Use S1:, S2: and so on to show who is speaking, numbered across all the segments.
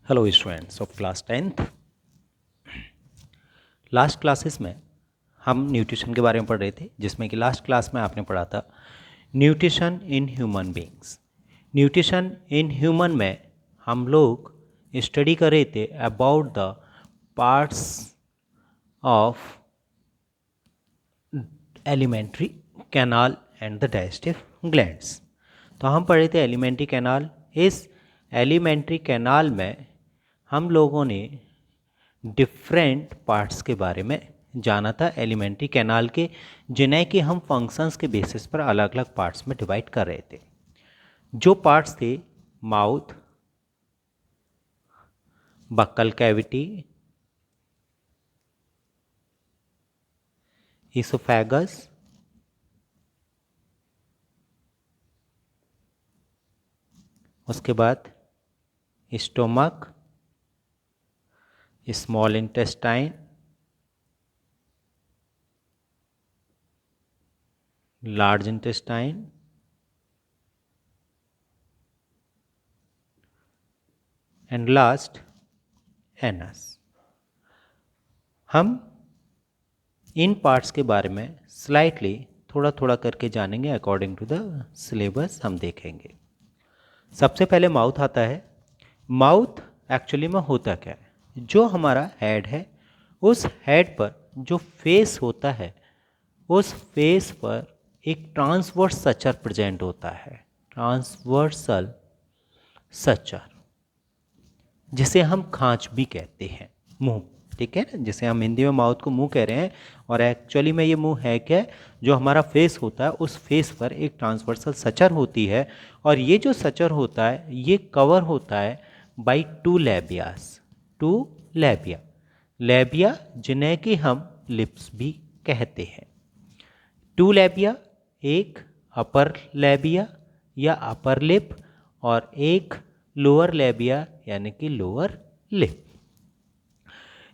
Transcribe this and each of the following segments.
S1: Hello students of class 10th। Last classes में हम nutrition के बारे में पढ़ रहे थे, जिसमें कि लास्ट क्लास में आपने पढ़ा था nutrition in human beings. Nutrition in human में हम लोग स्टडी कर रहे थे about the parts of alimentary canal and the digestive glands. तो हम पढ़ रहे थे एलिमेंट्री कैनाल। इस एलिमेंट्री कैनाल में हम लोगों ने डिफरेंट पार्ट्स के बारे में जाना था एलिमेंट्री कैनाल के, जिन्हें कि हम फंक्शंस के बेसिस पर अलग अलग पार्ट्स में डिवाइड कर रहे थे। जो पार्ट्स थे माउथ, बक्कल कैविटी, इसोफेगस, उसके बाद stomach, small intestine, large intestine, and last anus. हम इन पार्ट्स के बारे में स्लाइटली थोड़ा थोड़ा करके जानेंगे अकॉर्डिंग टू द सिलेबस हम देखेंगे। सबसे पहले माउथ आता है। माउथ एक्चुअली में होता क्या है? जो हमारा हेड है, उस हेड पर जो फेस होता है, उस फेस पर एक ट्रांसवर्स सचर प्रेजेंट होता है, ट्रांसवर्सल सचर, जिसे हम खांच भी कहते हैं, मुंह। ठीक है ना, जिसे हम हिंदी में माउथ को मुंह कह रहे हैं, और एक्चुअली में ये मुंह है क्या? जो हमारा फेस होता है, उस फेस पर एक ट्रांसवर्सल सचर होती है, और ये जो सचर होता है ये कवर होता है by two labias. Two labia, labia जिन्हें कि हम लिप्स भी कहते हैं। टू लैबिया, एक अपर लैबिया या अपर लिप, और एक लोअर लैबिया यानी कि लोअर लिप।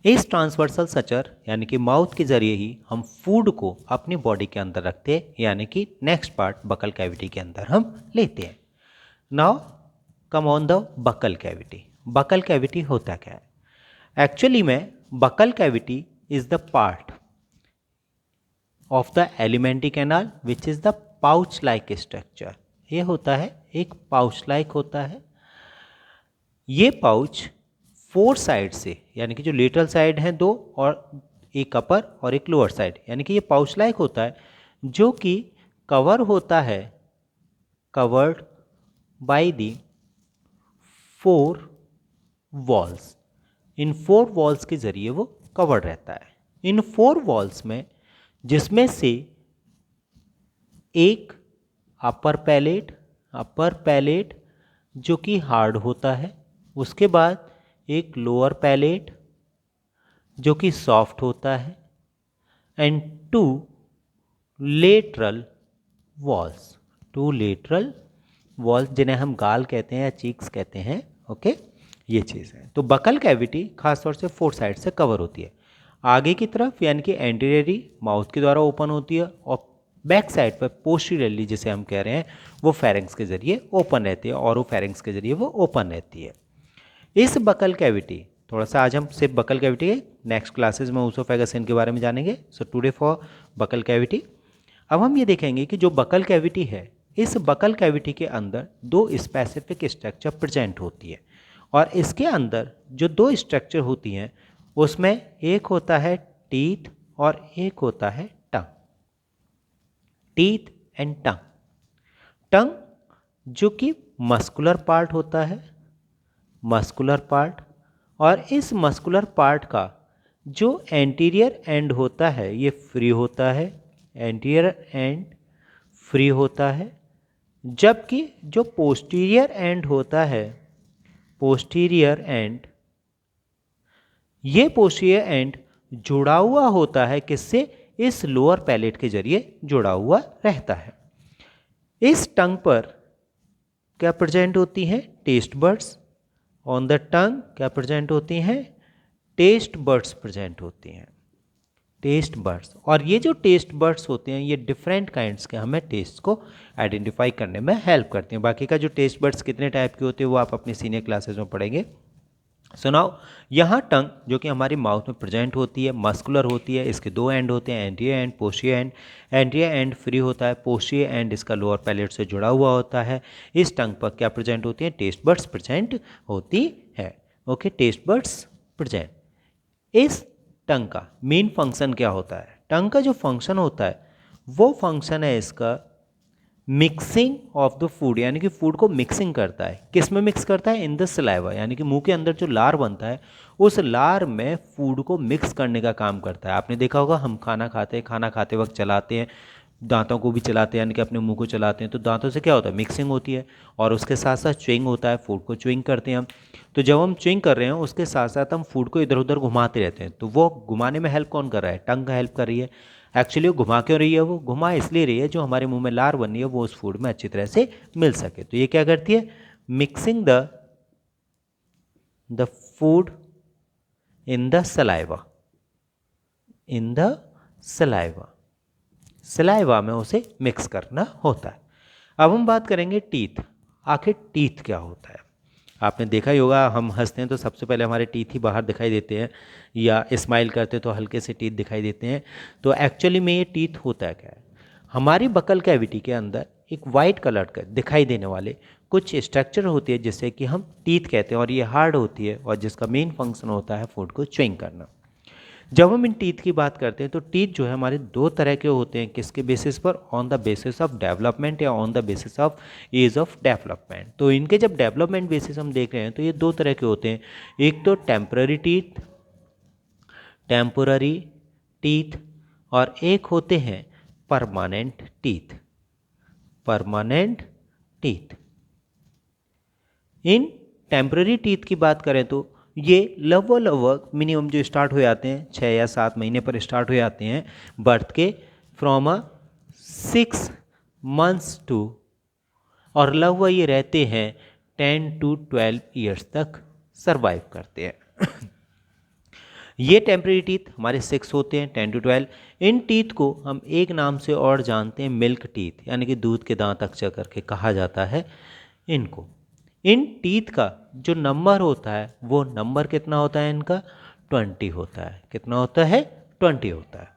S1: इस ट्रांसवर्सल सचर यानी कि माउथ के जरिए ही हम फूड को अपनी बॉडी के अंदर रखते हैं, यानी कि नेक्स्ट पार्ट बकल कैविटी के अंदर हम लेते हैं। Now come on the buccal cavity. Buccal cavity होता क्या है? एक्चुअली में buccal cavity is the part of the alimentary canal which is the pouch like structure. ये होता है एक पाउच लाइक होता है। ये पाउच फोर साइड से, यानी कि जो लेटरल साइड हैं दो, और एक अपर और एक लोअर साइड, यानी कि ये पाउच लाइक होता है, जो कि कवर होता है, covered by the four walls. In four walls के जरिए वो कवर्ड रहता है। इन फोर वॉल्स में जिसमें से एक अपर पैलेट जो कि हार्ड होता है, उसके बाद एक लोअर पैलेट जो कि सॉफ्ट होता है, and two lateral walls. Two lateral walls जिन्हें हम गाल कहते हैं या चीक्स कहते हैं। ओके, ये चीज़ है। तो बकल कैविटी खासतौर से फोर साइड से कवर होती है। आगे की तरफ यानी कि एंटीरियरी माउथ के द्वारा ओपन होती है, और बैक साइड पर पोस्टीरियरली जिसे हम कह रहे हैं वो फेरिंग्स के जरिए ओपन रहती है, और वो फेरिंग्स के जरिए वो ओपन रहती है। इस बकल कैविटी, थोड़ा सा आज हम सिर्फ बकल कैविटी है, नेक्स्ट क्लासेस में ओसोफेगस के बारे में जानेंगे। So today for buccal cavity. अब हम ये देखेंगे कि जो बकल कैविटी है, इस बकल कैविटी के अंदर दो स्पेसिफिक स्ट्रक्चर प्रेजेंट होती है, और इसके अंदर जो दो स्ट्रक्चर होती हैं उसमें एक होता है टीथ और एक होता है टंग। Teeth and tongue. टंग जो कि मस्कुलर पार्ट होता है, मस्कुलर पार्ट, और इस मस्कुलर पार्ट का जो एंटीरियर एंड होता है ये फ्री होता है, एंटीरियर एंड फ्री होता है, जबकि जो पोस्टीरियर एंड होता है, पोस्टीरियर एंड, ये पोस्टीरियर एंड जुड़ा हुआ होता है किससे? इस लोअर पैलेट के जरिए जुड़ा हुआ रहता है। इस टंग पर क्या प्रेजेंट होती हैं? Taste buds. On the tongue क्या प्रेजेंट होती हैं? टेस्ट बर्ड्स प्रेजेंट होती हैं, टेस्ट बर्ड्स। और ये जो टेस्ट बर्ड्स होते हैं ये डिफरेंट काइंड्स के हमें टेस्ट को आइडेंटिफाई करने में हेल्प करते हैं। बाकी का जो टेस्ट बर्ड्स कितने टाइप के होते हैं वो आप अपनी सीनियर क्लासेस में पढ़ेंगे। सो नाउ यहाँ टंग जो कि हमारी माउथ में प्रेजेंट होती है, मस्कुलर होती है, इसके दो एंड होते हैं, anterior and posterior and. Anterior and free होता है, पोस्टीरियर एंड इसका लोअर पैलेट से जुड़ा हुआ होता है। इस टंग पर क्या प्रेजेंट होती है? टेस्ट बड्स प्रेजेंट होती है। Okay, taste buds present. इस टंग का मेन फंक्शन क्या होता है? टंग का जो फंक्शन होता है वो फंक्शन है इसका मिक्सिंग ऑफ द फूड, यानी कि फूड को मिक्सिंग करता है। किस में मिक्स करता है? इन द सलाइवा, यानी कि मुंह के अंदर जो लार बनता है उस लार में फूड को मिक्स करने का काम करता है। आपने देखा होगा हम खाना खाते हैं, खाना खाते वक्त चलाते हैं, दांतों को भी चलाते हैं, यानी कि अपने मुंह को चलाते हैं, तो दांतों से क्या होता है? मिक्सिंग होती है। और उसके साथ साथ च्युइंग होता है, फूड को च्युइंग करते हैं हम। तो जब हम च्युइंग कर रहे हैं उसके साथ साथ हम फूड को इधर उधर घुमाते रहते हैं, तो वो घुमाने में हेल्प कौन कर रहा है? टंग का हेल्प कर रही है। एक्चुअली वो घुमा क्यों रही है? वो घुमा इसलिए रही है जो हमारे मुंह में लार बनी है वो उस फूड में अच्छी तरह से मिल सके। तो ये क्या करती है? Mixing the food in the saliva, in the saliva, saliva में उसे मिक्स करना होता है। अब हम बात करेंगे टीथ। आखिर टीथ क्या होता है? आपने देखा ही होगा, हम हंसते हैं तो सबसे पहले हमारे टीथ ही बाहर दिखाई देते हैं, या स्माइल करते हैं तो हल्के से टीथ दिखाई देते हैं। तो एक्चुअली में ये टीथ होता है क्या है? हमारी बकल कैविटी के अंदर एक वाइट कलर का दिखाई देने वाले कुछ स्ट्रक्चर होती है जिससे कि हम टीथ कहते हैं, और ये हार्ड होती है और जिसका मेन फंक्शन होता है फूड को च्युइंग करना। जब हम इन टीथ की बात करते हैं तो टीथ जो है हमारे दो तरह के होते हैं। किसके बेसिस पर? On the basis of development या on the basis of age of development. तो इनके जब डेवलपमेंट बेसिस हम देख रहे हैं तो ये दो तरह के होते हैं। एक तो टेम्पररी टीथ, टेम्पोररी टीथ, और एक होते हैं परमानेंट टीथ, परमानेंट टीथ। इन टेम्पररी टीथ की बात करें तो ये लगभग मिनिमम जो स्टार्ट हो जाते हैं 6 या 7 महीने पर स्टार्ट हो जाते हैं बर्थ के, फ्रॉम 6 मंथ्स टू, और लगभग ये रहते हैं 10 to 12 ईयर्स तक सरवाइव करते हैं। ये टेम्पररी टीथ हमारे 6 होते हैं, 10 to 12। इन टीथ को हम एक नाम से और जानते हैं, मिल्क टीथ, यानी कि दूध के दांत अक्सर करके कहा जाता है इनको। इन टीथ का जो नंबर होता है वो नंबर कितना होता है इनका? 20 होता है। कितना होता है? 20 होता है।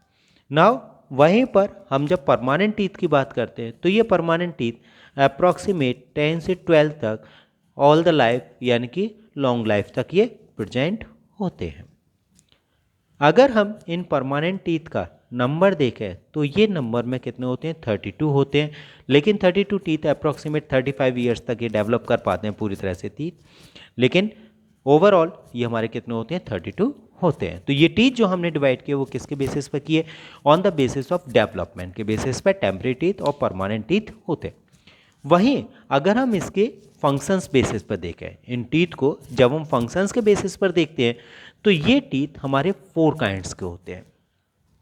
S1: नाउ वहीं पर हम जब परमानेंट टीथ की बात करते हैं तो ये परमानेंट टीथ अप्रॉक्सीमेट 10 से 12 तक ऑल द लाइफ, यानी कि लॉन्ग लाइफ तक ये प्रेजेंट होते हैं। अगर हम इन परमानेंट टीथ का नंबर देखें तो ये नंबर में कितने होते हैं? 32 होते हैं। लेकिन 32 टीथ अप्रॉक्सीमेट 35 ईयर्स तक ये डेवलप कर पाते हैं पूरी तरह से टीथ, लेकिन ओवरऑल ये हमारे कितने होते हैं? 32 होते हैं। तो ये टीथ जो हमने डिवाइड किए वो किसके बेसिस पर किए? On the basis of development के बेसिस पर टेम्पररी टीथ और परमानेंट टीथ होते हैं। वहीं अगर हम इसके फंक्शंस बेसिस पर देखें, इन टीथ को जब हम फंक्शंस के बेसिस पर देखते हैं तो ये टीथ हमारे 4 काइंड्स के होते हैं।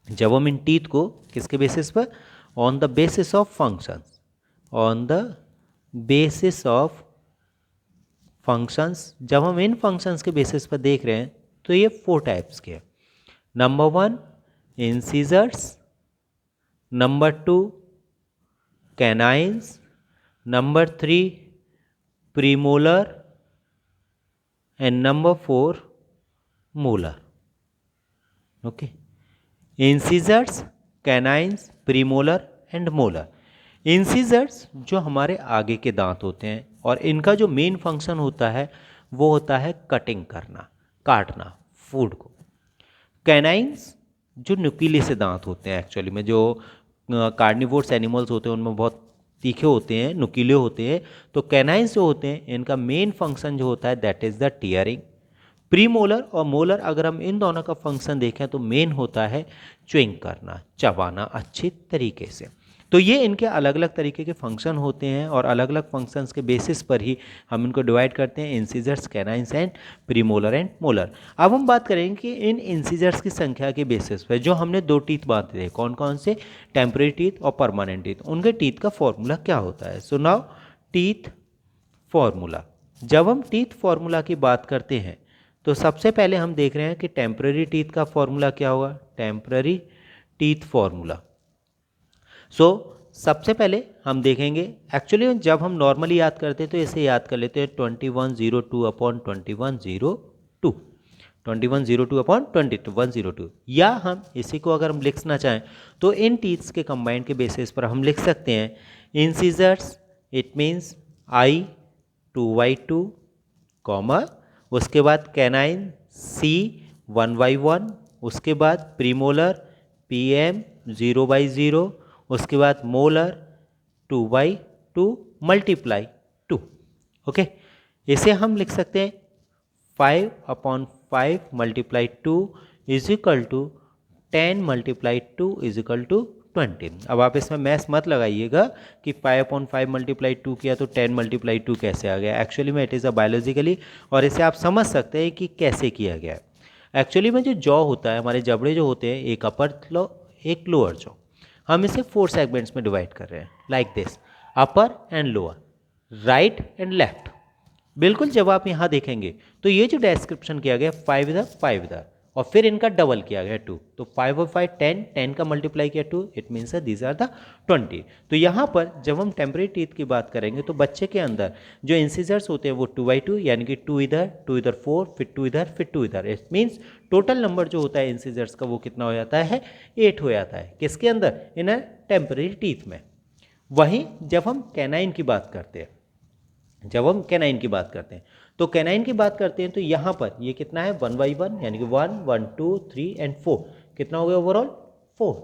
S1: जब हम इन टीथ को किसके बेसिस पर? On the basis of functions, on the basis of functions, जब हम इन फंक्शंस के बेसिस पर देख रहे हैं तो ये 4 टाइप्स के हैं। Number 1 incisors, number 2 canines, number 3 premolar, and number 4 molar. Okay, incisors, canines, premolar and molar. Incisors जो हमारे आगे के दांत होते हैं और इनका जो मेन फंक्शन होता है वो होता है कटिंग करना, काटना फूड को। कैनाइन्स जो नुकीले से दांत होते हैं, एक्चुअली में जो कार्निवोर्स एनिमल्स होते हैं उनमें बहुत तीखे होते हैं, नुकीले होते हैं। तो कैनाइन्स जो होते हैं इनका मेन फंक्शन जो होता है that is the tearing. Premolar और मोलर अगर हम इन दोनों का फंक्शन देखें तो मेन होता है च्युइंग करना, चबाना अच्छी तरीके से। तो ये इनके अलग अलग तरीके के फंक्शन होते हैं और अलग अलग फंक्शंस के बेसिस पर ही हम इनको डिवाइड करते हैं, incisors, canines and premolar and molar. अब हम बात करेंगे कि इन इंसीजर्स की संख्या के बेसिस पर जो हमने 2 टीथ बांटे थे, कौन कौन से? टेम्पररी टीथ और परमानेंट टीथ। उनके टीथ का फॉर्मूला क्या होता है? So now teeth formula. जब हम टीथ फॉर्मूला की बात करते हैं तो सबसे पहले हम देख रहे हैं कि टेम्पररी टीथ का फॉर्मूला क्या होगा? Temporary teeth formula. सो सबसे पहले हम देखेंगे, एक्चुअली जब हम नॉर्मली याद करते हैं तो इसे याद कर लेते हैं 2102/2102। 2, 2102 अपॉन 2102। या हम इसी को अगर हम लिखना चाहें तो इन टीथ्स के कंबाइन के बेसिस पर हम लिख सकते हैं incisors it means I 2/2 comma, उसके बाद कैनाइन C 1/1, उसके बाद प्रीमोलर PM 0/0, उसके बाद मोलर 2/2 मल्टीप्लाई 2। ओके, इसे हम लिख सकते हैं 5/5 multiply 2 is equal to 10 multiply 2 is equal to 20। अब आप इसमें मैथ्स मत लगाइएगा कि 5/5 मल्टीप्लाई 2 किया तो 10 मल्टीप्लाई 2 कैसे आ गया। एक्चुअली में इट इज़ अ बायोलॉजिकली, और इसे आप समझ सकते हैं कि कैसे किया गया है। एक्चुअली में जो जॉ होता है, हमारे जबड़े जो होते हैं, एक अपर जॉ एक लोअर जॉ, हम इसे 4 सेगमेंट्स में डिवाइड कर रहे हैं like this, upper and lower, right and left. बिल्कुल जब आप यहाँ देखेंगे तो ये जो डिस्क्रिप्शन किया गया 5 इधर 5 इधर, और फिर इनका डबल किया गया 2, तो 5 और 5 10, 10 का मल्टीप्लाई किया 2, it means these are the 20। तो यहाँ पर जब हम टेम्परेरी टीथ की बात करेंगे तो बच्चे के अंदर जो इंसिजर्स होते हैं वो 2/2, यानी कि 2 इधर 4, फिर 2 इधर फिर 2 इधर, इट मीन्स टोटल नंबर जो होता है इंसिजर्स का वो कितना हो जाता है 8 हो जाता है। किसके अंदर? इन अ टेम्परेरी टीथ में। वहीं जब हम कैनाइन की बात करते हैं, तो कैनाइन की बात करते हैं तो यहाँ पर ये कितना है 1/1, यानी कि 1 1 2 3 एंड 4, कितना हो गया ओवरऑल 4।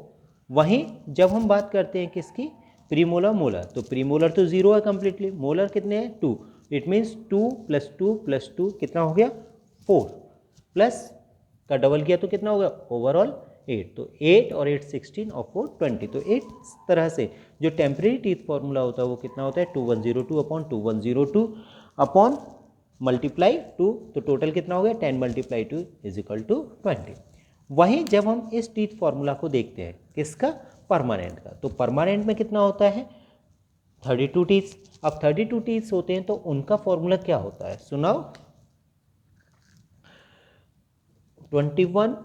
S1: वहीं जब हम बात करते हैं किसकी, प्रीमोलर मोलर, तो प्रीमोलर तो 0 है कम्प्लीटली, मोलर कितने हैं 2, इट मीन्स 2 + 2 + 2 कितना हो गया 4, प्लस का डबल किया तो कितना हो गया ओवरऑल 8। तो 8 और 8 16 और 4 20। तो इस तरह से जो टेम्परेरी टीथ फॉर्मूला होता है वो कितना होता है 2102 अपॉन 2102 अपॉन मल्टीप्लाई 2, तो टोटल कितना हो गया 10 मल्टीप्लाई 2 इज इक्वल टू 20। वहीं जब हम इस टीथ फॉर्मूला को देखते हैं किसका, परमानेंट का, तो परमानेंट में कितना होता है 32 टीथ्स। अब 32 टीथ्स होते हैं तो उनका फॉर्मूला क्या होता है सुनाओ, 21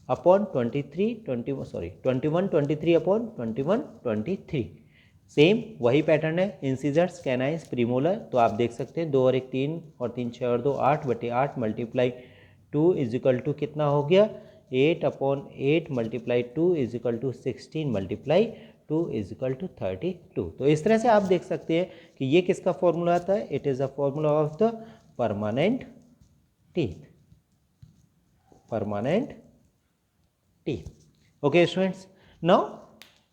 S1: अपॉन 21 अपॉन 21 सेम वही पैटर्न है, इंसिजर्स कैनाइंस प्रीमोलर। तो आप देख सकते हैं 2 और 1 3 और 3 6 और 2 8/8 मल्टीप्लाई 2 इज इक्वल टू कितना हो गया 8/8 multiply 2 is equal to 16 multiply 2 is equal to 32। तो इस तरह से आप देख सकते हैं कि ये किसका फॉर्मूला आता है, it is a formula of the permanent teeth, permanent teeth. Okay students, now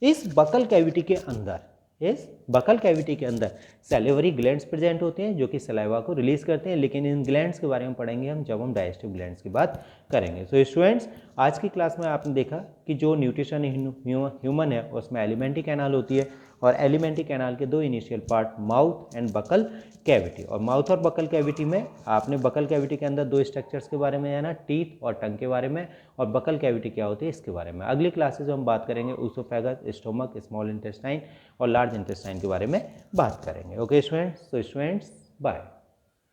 S1: इस बकल कैविटी के अंदर सैलिवरी ग्लैंड्स प्रेजेंट होते हैं जो कि सलाइवा को रिलीज करते हैं, लेकिन इन ग्लैंड्स के बारे में पढ़ेंगे हम जब हम डाइजेस्टिव ग्लैंड्स की बात करेंगे। सो स्टूडेंट्स, आज की क्लास में आपने देखा कि जो न्यूट्रिशन ह्यूमन है उसमें एलिमेंट्री कैनाल होती है, और एलिमेंट्री कैनाल के 2 initial part mouth and buccal cavity. और माउथ और बकल कैविटी में आपने बकल कैविटी के अंदर 2 स्ट्रक्चर्स के बारे में जाना, टीथ और टंग के बारे में, और बकल कैविटी क्या होती है इसके बारे में। अगली क्लासेज में हम बात करेंगे ऊसोफेगस, स्टोमक, स्मॉल इंटेस्टाइन और लार्ज इंटेस्टाइन के बारे में बात करेंगे। ओके स्टूडेंट्स, तो स्टूडेंट्स बाय।